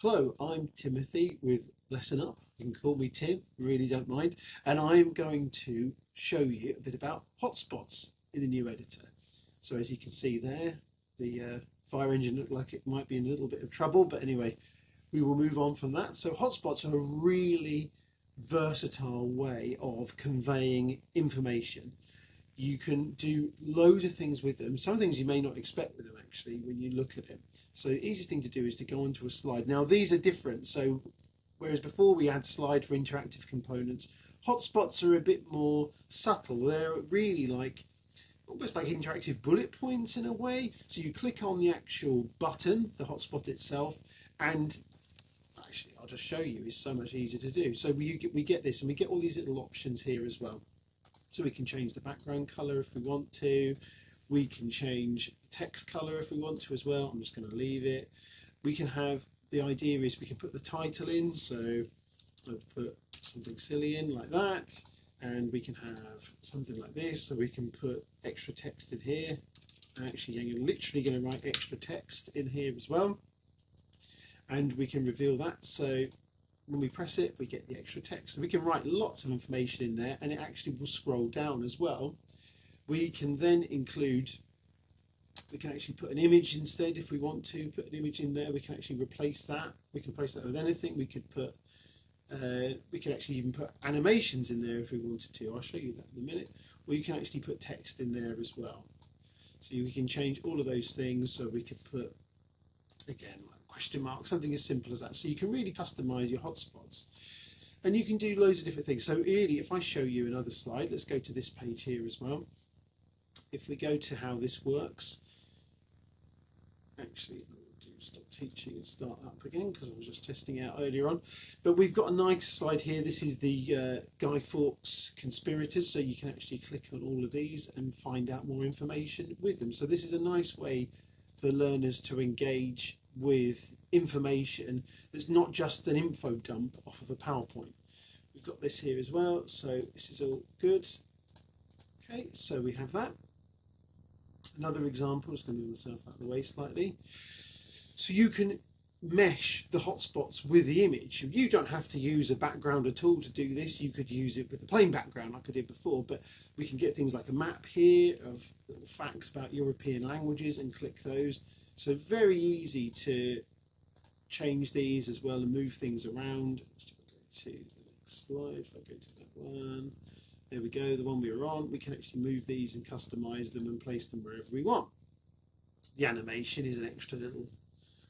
Hello, I'm Timothy with LessonUp. You can call me Tim, really don't mind. And I'm going to show you a bit about hotspots in the new editor. So as you can see there, the fire engine looked like it might be in a little bit of trouble, but anyway, we will move on from that. So hotspots are a really versatile way of conveying information. You can do loads of things with them. Some things you may not expect with them actually when you look at it. So the easiest thing to do is to go onto a slide. Now these are different. So whereas before we had slide for interactive components, hotspots are a bit more subtle. They're really like almost like interactive bullet points in a way. So you click on the actual button, the hotspot itself, and actually I'll just show you, it's so much easier to do. So we get this, and we get all these little options here as well. So we can change the background color if we want to. We can change the text color if we want to as well. I'm just going to leave it. We can have, the idea is we can put the title in. So I'll put something silly in like that. And we can have something like this. So we can put extra text in here. Actually, I'm literally going to write extra text in here as well. And we can reveal that. So when we press it, we get the extra text. So we can write lots of information in there, and it actually will scroll down as well. We can then include, we can actually put an image instead if we want to put an image in there. We can actually replace that. We can replace that with anything. We could put, we could actually even put animations in there if we wanted to. I'll show you that in a minute. Or you can actually put text in there as well. So we can change all of those things. So we could put, again, like question mark, something as simple as that. So you can really customize your hotspots, and you can do loads of different things. So really, if I show you another slide, let's go to this page here as well. If we go to how this works, actually I'll stop teaching and start up again because I was just testing out earlier on. But we've got a nice slide here. This is the Guy Fawkes conspirators, so you can actually click on all of these and find out more information with them. So this is a nice way for learners to engage with information that's not just an info dump off of a PowerPoint. We've got this here as well, so this is all good. Okay, so we have that. Another example, just going to move myself out of the way slightly. So you can mesh the hotspots with the image. You don't have to use a background at all to do this. You could use it with a plain background like I did before, but we can get things like a map here of little facts about European languages and click those. So very easy to change these as well and move things around. Let's go to the next slide. If I go to that one, there we go, the one we were on. We can actually move these and customize them and place them wherever we want. The animation is an extra little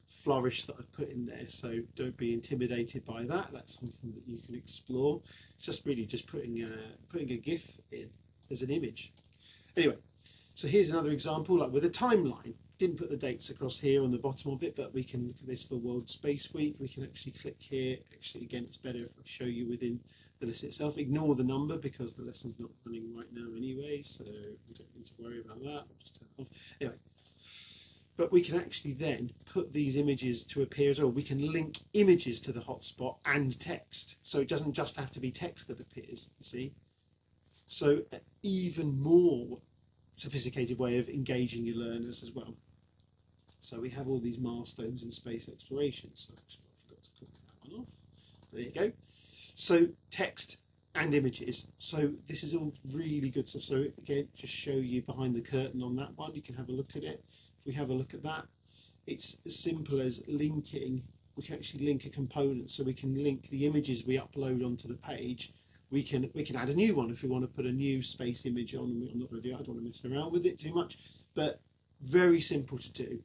flourish that I've put in there, so don't be intimidated by that. That's something that you can explore. It's just really just putting a GIF in as an image. Anyway, so here's another example, like with a timeline. Didn't put the dates across here on the bottom of it, but we can look at this for World Space Week. We can actually click here. Actually, again, it's better if I show you within the lesson itself. Ignore the number because the lesson's not running right now anyway, so we don't need to worry about that. I'll just turn it off. Anyway, but we can actually then put these images to appear as well. We can link images to the hotspot and text, so it doesn't just have to be text that appears, you see. So an even more sophisticated way of engaging your learners as well. So we have all these milestones in space exploration. So actually I forgot to put that one off. There you go. So text and images. So this is all really good stuff. So again, just show you behind the curtain on that one. You can have a look at it. If we have a look at that, it's as simple as linking. We can actually link a component, so we can link the images we upload onto the page. We can add a new one if we want to put a new space image on. I'm not going to do it. I don't want to mess around with it too much, but very simple to do.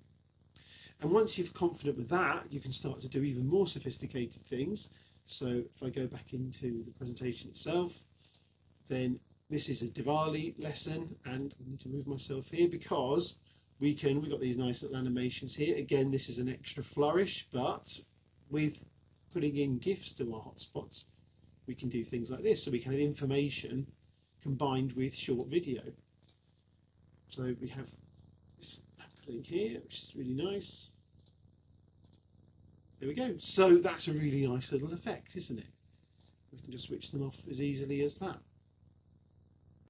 And once you're confident with that, you can start to do even more sophisticated things. So if I go back into the presentation itself, then this is a Diwali lesson, and I need to move myself here because we've got these nice little animations here. Again, this is an extra flourish, but with putting in GIFs to our hotspots, we can do things like this. So we can have information combined with short video. So we have this happening here, which is really nice. There we go. So that's a really nice little effect, isn't it? We can just switch them off as easily as that.